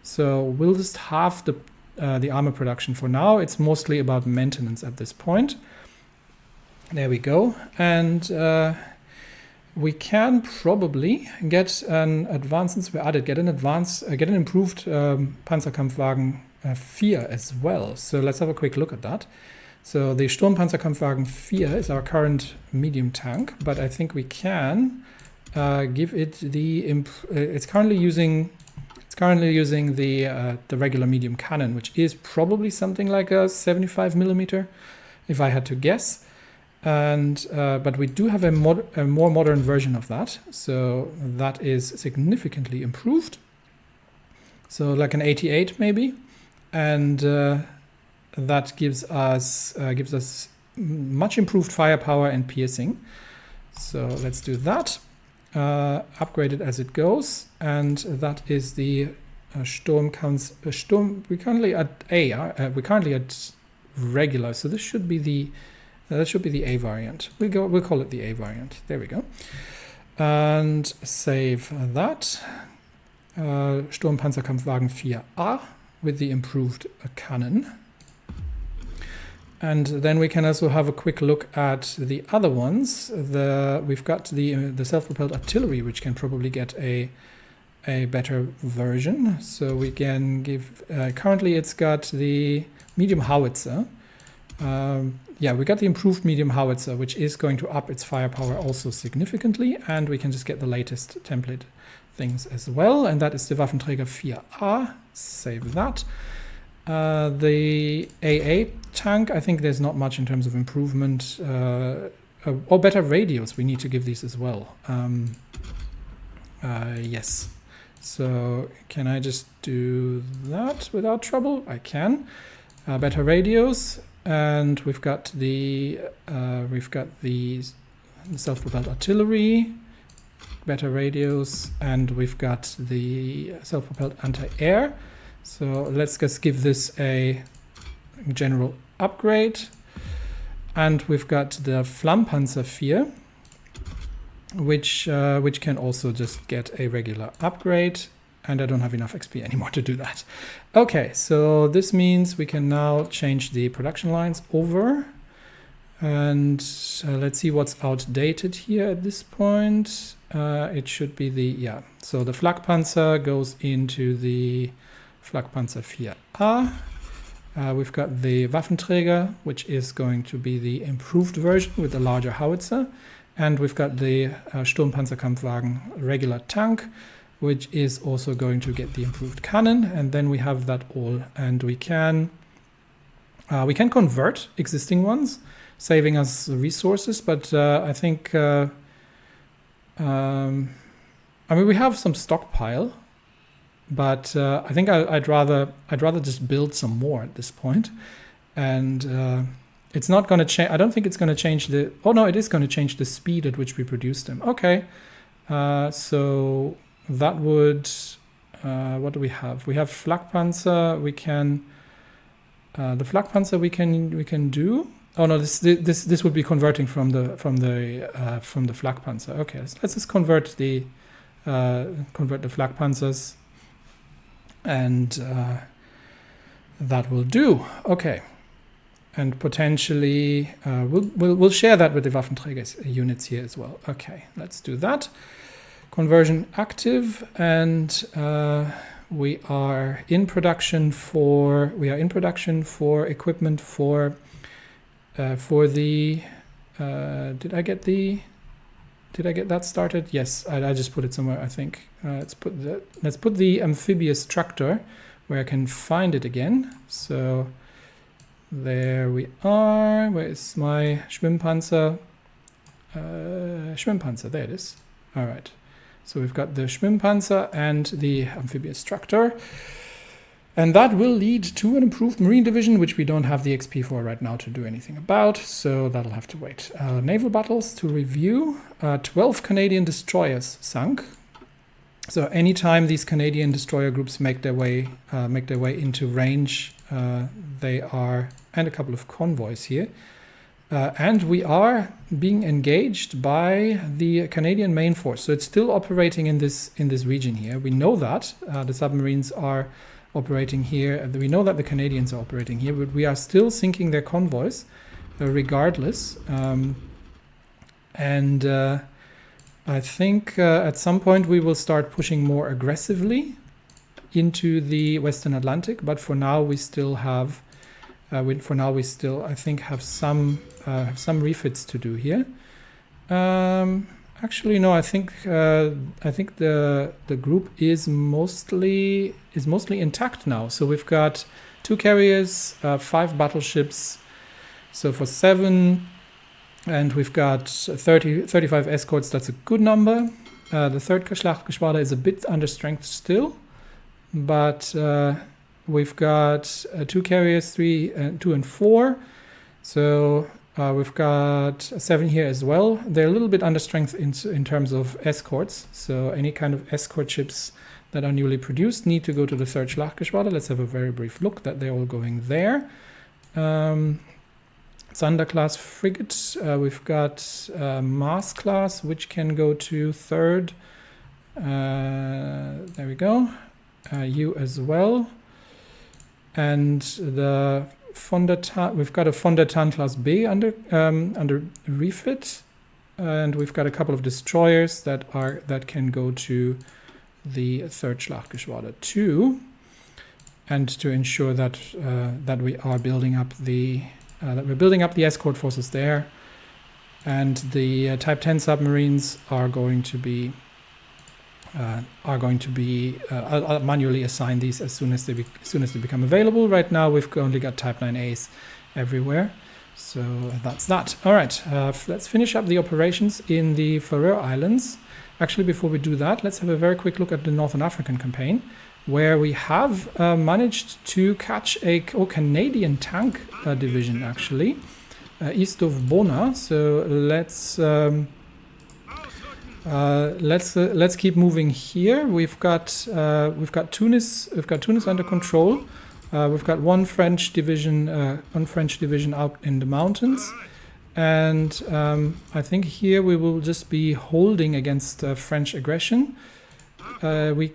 So we'll just halve the armor production for now. It's mostly about maintenance at this point. There we go. And we can probably get an advanced, since we added, get an improved Panzerkampfwagen 4 as well. So let's have a quick look at that. So the Sturmpanzerkampfwagen 4 is our current medium tank, but I think we can give it the it's currently using the regular medium cannon, which is probably something like a 75 millimeter, if I had to guess. And but we do have a more modern version of that, so that is significantly improved. So like an 88 maybe, and that gives us much improved firepower and piercing. So let's do that. Upgrade it as it goes, and that is the Sturm. We're currently at A. We're currently at regular, so this should be the A variant. We'll call it the A variant. There we go. And save that. Sturmpanzerkampfwagen 4A with the improved cannon. And then we can also have a quick look at the other ones. We've got the self-propelled artillery, which can probably get a better version. So we can give. Currently, it's got the medium howitzer. Yeah, we got the improved medium howitzer, which is going to up its firepower also significantly, and we can just get the latest template things as well. And that is the Waffenträger 4A. Save that. The AA tank, I think there's not much in terms of improvement, or better radios. We need to give these as well. Yes. So can I just do that without trouble? I can. Better radios, and we've got the self-propelled artillery, better radios, and we've got the self-propelled anti-air. So let's just give this a general upgrade. And we've got the Flammpanzer 4. which can also just get a regular upgrade, and I don't have enough XP anymore to do that. Okay, so this means we can now change the production lines over, and let's see what's outdated here at this point. It should be the, so the Flakpanzer goes into the Flakpanzer 4A. We've got the Waffenträger, which is going to be the improved version with the larger howitzer. And we've got the Sturmpanzerkampfwagen regular tank, which is also going to get the improved cannon. And then we have that all. And we can convert existing ones, saving us resources. But I think, I mean, we have some stockpile. But I think I'd rather just build some more at this point, and it's not going to change. I don't think it's going to change the. Oh no, it is going to change the speed at which we produce them. Okay, so that would. What do we have? We have Flakpanzer. We can. The Flakpanzer we can do. Oh no, this would be converting from the Flakpanzer. Okay, let's just convert the Flakpanzers. And that will do. Okay, and potentially we'll share that with the Waffenträger units here as well. Okay, let's do that. Conversion active, and we are in production for equipment for the. Did I get that started? Yes, I just put it somewhere, I think. Let's put the amphibious tractor where I can find it again. So there we are. Where is my Schwimmpanzer? Schwimmpanzer, there it is. All right. So we've got the Schwimmpanzer and the amphibious tractor. And that will lead to an improved Marine division, which we don't have the XP for right now to do anything about, so that'll have to wait. Naval battles to review. 12 Canadian destroyers sunk. So anytime these Canadian destroyer groups make their way into range, they are, and a couple of convoys here. And we are being engaged by the Canadian main force. So it's still operating in this region here. We know that the submarines are operating here. We know that the Canadians are operating here, but we are still sinking their convoys regardless. I think at some point we will start pushing more aggressively into the Western Atlantic, but for now we still have I think have some refits to do here. Actually, no. I think the group is mostly intact now. So we've got 2 carriers, 5 battleships. So for 7, and we've got 35 escorts. That's a good number. The 3rd Schlachtgeschwader is a bit under strength still, but we've got 2 carriers, 2 and 4. So we've got 7 here as well. They're a little bit under strength in terms of escorts. So any kind of escort ships that are newly produced need to go to the 3rd Schlachtgeschwader. Let's have a very brief look that they're all going there. Thunder class frigate. We've got Mars class, which can go to 3rd. There we go. You as well. And the von der Tann, we've got a von der Tann class B under refit, and we've got a couple of destroyers that can go to the 3rd Schlachtgeschwader 2, and to ensure that we are building up the escort forces there, and the Type 10 submarines are going to be I'll manually assign these as soon as they become available. Right now we've only got Type 9As everywhere, so that's that. All right, let's finish up the operations in the Faroe Islands. Actually, before we do that, let's have a very quick look at the Northern African campaign, where we have managed to catch a Canadian tank division actually east of Bona. So let's keep moving here. We've got Tunis under control. We've got one French division out in the mountains, And I think here we will just be holding against French aggression. We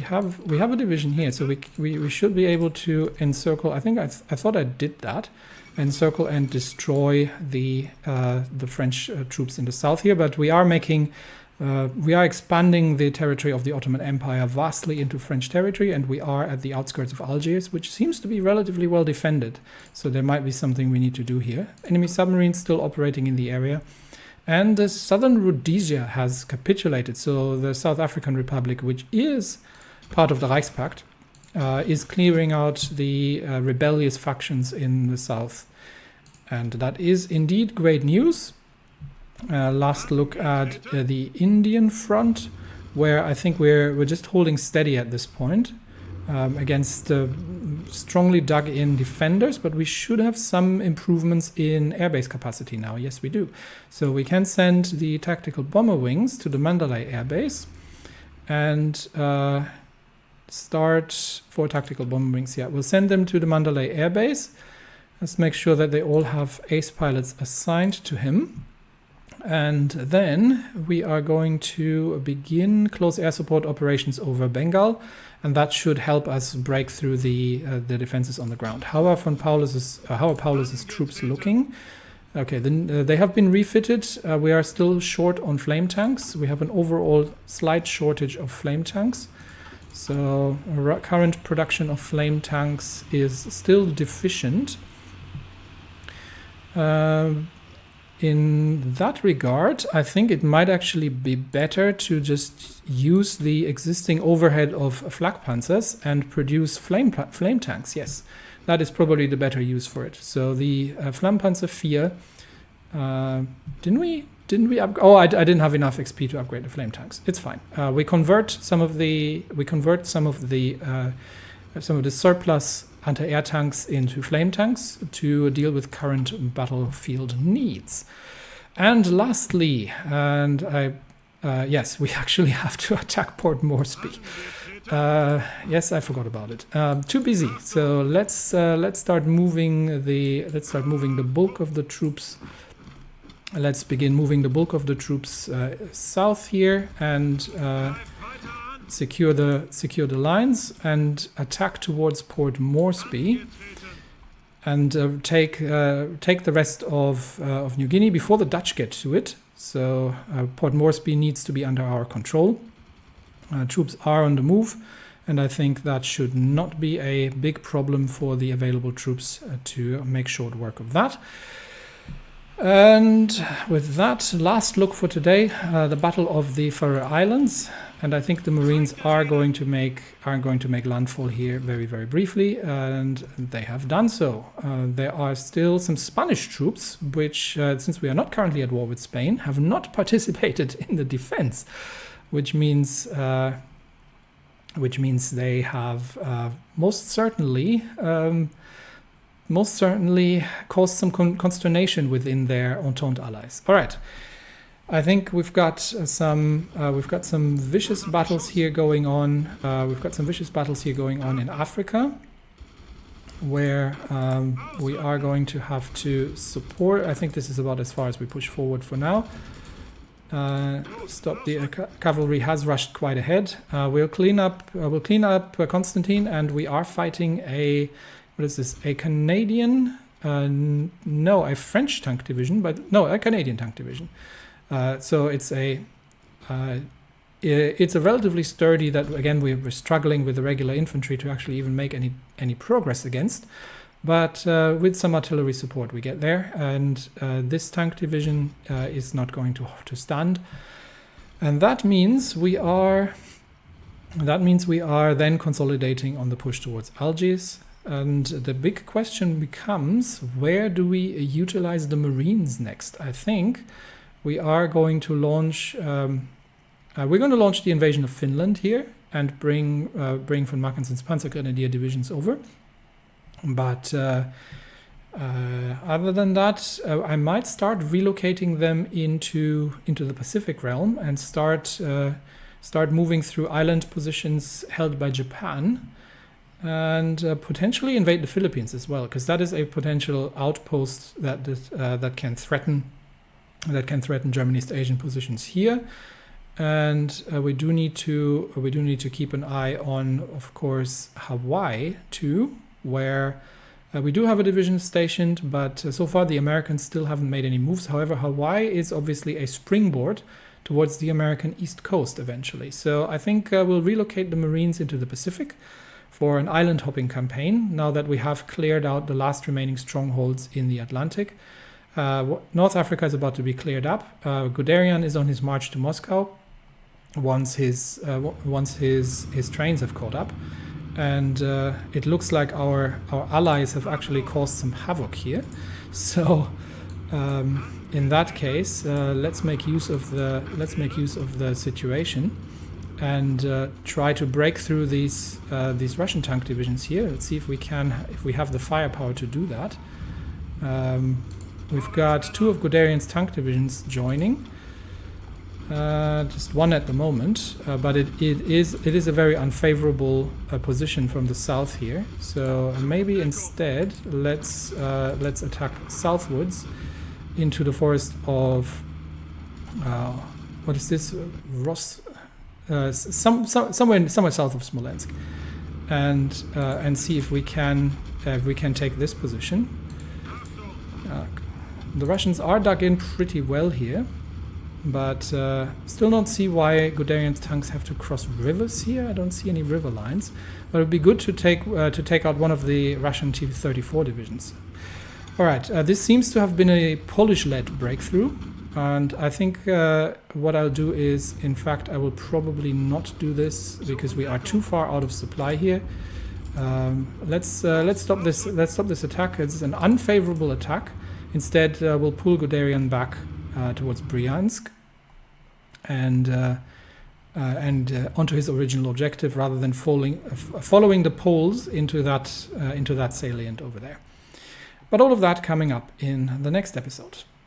have a division here, so we should be able to encircle. I think I thought I did that, encircle and destroy the French troops in the south here. But we are expanding the territory of the Ottoman Empire vastly into French territory, and we are at the outskirts of Algiers, which seems to be relatively well defended. So there might be something we need to do here. Enemy submarines still operating in the area. And the southern Rhodesia has capitulated. So the South African Republic, which is part of the Reichspakt, is clearing out the rebellious factions in the south. And that is indeed great news. Last look at the Indian front, where I think we're just holding steady at this point against strongly dug in defenders, but we should have some improvements in airbase capacity now. Yes, we do. So we can send the tactical bomber wings to the Mandalay airbase and start 4 tactical bomber wings. Yeah, we'll send them to the Mandalay airbase. Let's make sure that they all have ace pilots assigned to him. And then we are going to begin close air support operations over Bengal, and that should help us break through the defenses on the ground. How are Paulus's troops looking? Okay, then they have been refitted. We are still short on flame tanks. We have an overall slight shortage of flame tanks. So current production of flame tanks is still deficient. In that regard, I think it might actually be better to just use the existing overhead of flak panzers and produce flame tanks. Yes, that is probably the better use for it. So the Flammpanzer 4, didn't we? Oh, I didn't have enough XP to upgrade the flame tanks. It's fine. We convert some of the surplus anti-air tanks into flame tanks to deal with current battlefield needs. And lastly, yes, we actually have to attack Port Moresby. Yes, I forgot about it. Too busy. So let's start moving the bulk of the troops. Let's begin moving the bulk of the troops south here and secure the lines and attack towards Port Moresby and take the rest of New Guinea before the Dutch get to it. So Port Moresby needs to be under our control. Troops are on the move, and I think that should not be a big problem for the available troops to make short work of that. And with that, last look for today, the Battle of the Faroe Islands. And I think the Marines are going to make landfall here very, very briefly, and they have done so. There are still some Spanish troops, which, since we are not currently at war with Spain, have not participated in the defense, which means they have most certainly caused some consternation within their Entente allies. All right. I think we've got some vicious battles here going on. In Africa, where we are going to have to support. I think this is about as far as we push forward for now. Stop the cavalry has rushed quite ahead. We'll clean up Constantine, and we are fighting a Canadian? A French tank division, but no, a Canadian tank division. So it's a relatively sturdy that, again, we're struggling with the regular infantry to actually even make any progress against. But with some artillery support we get there, and this tank division is not going to stand. And that means we are then consolidating on the push towards Algiers. And the big question becomes, where do we utilize the Marines next? I think we are going to launch the invasion of Finland here and bring von Mackensen's Panzergrenadier divisions over. But other than that, I might start relocating them into the Pacific realm and start moving through island positions held by Japan. and potentially invade the Philippines as well, because that is a potential outpost that can threaten German East Asian positions here. And we do need to keep an eye on, of course, Hawaii too, where we do have a division stationed, but so far the Americans still haven't made any moves. However, Hawaii is obviously a springboard towards the American East Coast eventually. So I think we'll relocate the Marines into the Pacific for an island hopping campaign, now that we have cleared out the last remaining strongholds in the Atlantic. North Africa is about to be cleared up. Guderian is on his march to Moscow once his trains have caught up. And it looks like our allies have actually caused some havoc here. So in that case, let's make use of the situation and try to break through these Russian tank divisions here. Let's see if we have the firepower to do that. We've got 2 of Guderian's tank divisions joining. Just 1 at the moment, but it is a very unfavorable position from the south here. So maybe instead let's attack southwards into the forest of what is this, somewhere south of Smolensk, and see if we can take this position. The Russians are dug in pretty well here. But still don't see why Guderian's tanks have to cross rivers here. I don't see any river lines. But it would be good to take out one of the Russian T-34 divisions. All right, this seems to have been a Polish-led breakthrough. And I think what I'll do is, in fact, I will probably not do this because we are too far out of supply here. Let's stop this attack. It's an unfavorable attack. Instead, we'll pull Guderian back towards Bryansk and onto his original objective, rather than following the Poles into that salient over there. But all of that coming up in the next episode.